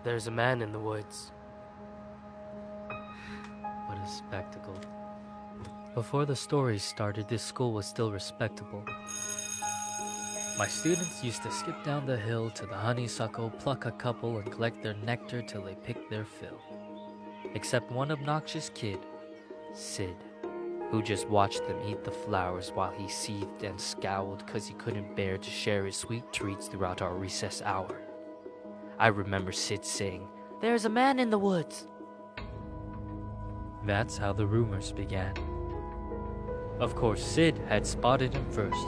There's a man in the woods. What a spectacle. Before the story started, this school was still respectable. My students used to skip down the hill to the honeysuckle, pluck a couple, and collect their nectar till they picked their fill. Except one obnoxious kid, Sid, who just watched them eat the flowers while he seethed and scowled because he couldn't bear to share his sweet treats throughout our recess hour. I remember Sid saying, "There's a man in the woods." That's how the rumors began. Of course, Sid had spotted him first.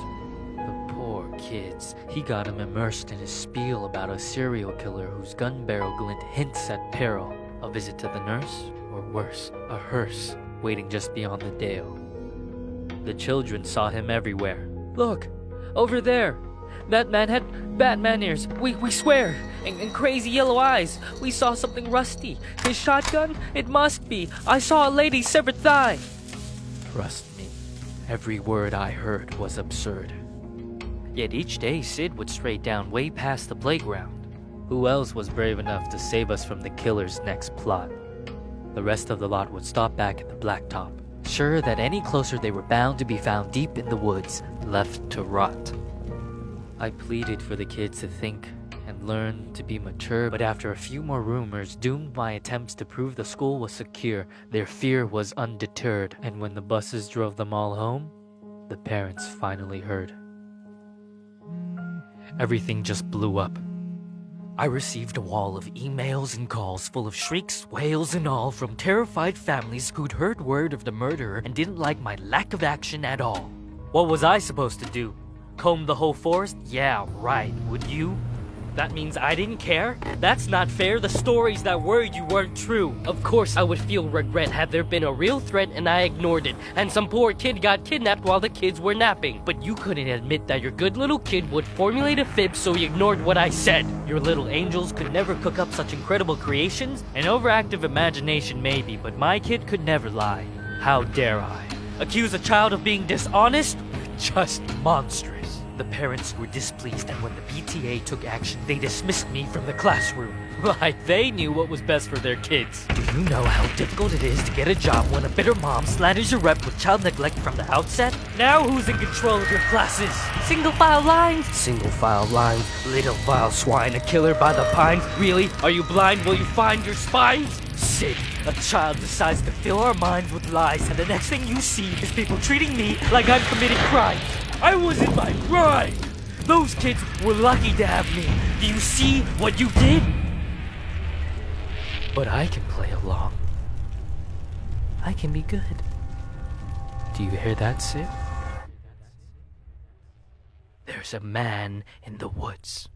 The poor kids. He got him immersed in his spiel about a serial killer whose gun barrel glint hints at peril, a visit to the nurse, or worse, a hearse, waiting just beyond the dale. The children saw him everywhere. "Look, over there! That man had Batman ears, we swear, and crazy yellow eyes. We saw something rusty. His shotgun? It must be. I saw a lady's severed thigh." Trust me, every word I heard was absurd. Yet each day Sid would stray down way past the playground. Who else was brave enough to save us from the killer's next plot? The rest of the lot would stop back at the blacktop, sure that any closer they were bound to be found deep in the woods, left to rot. I pleaded for the kids to think and learn to be mature, but after a few more rumors doomed my attempts to prove the school was secure, their fear was undeterred, and when the buses drove them all home, the parents finally heard. Everything just blew up. I received a wall of emails and calls full of shrieks, wails, and all from terrified families who'd heard word of the murderer and didn't like my lack of action at all. What was I supposed to do? Comb the whole forest? Yeah, right. Would you? That means I didn't care? That's not fair. The stories that worried you weren't true. Of course I would feel regret had there been a real threat and I ignored it, and some poor kid got kidnapped while the kids were napping. But you couldn't admit that your good little kid would formulate a fib, so you ignored what I said. Your little angels could never cook up such incredible creations. An overactive imagination maybe, but my kid could never lie. How dare I? Accuse a child of being dishonest? Just monstrous. The parents were displeased, and when the PTA took action, they dismissed me from the classroom. Like they knew what was best for their kids. Do you know how difficult it is to get a job when a bitter mom slanders your rep with child neglect from the outset? Now who's in control of your classes? Single file lines? Single file lines. Little vile swine, a killer by the pines. Really? Are you blind? Will you find your spines? Sid, a child decides to fill our minds with lies, and the next thing you see is people treating me like I'm committing crimes. I was in my prime! Those kids were lucky to have me. Do you see what you did? But I can play along. I can be good. Do you hear that, Sid? There's a man in the woods.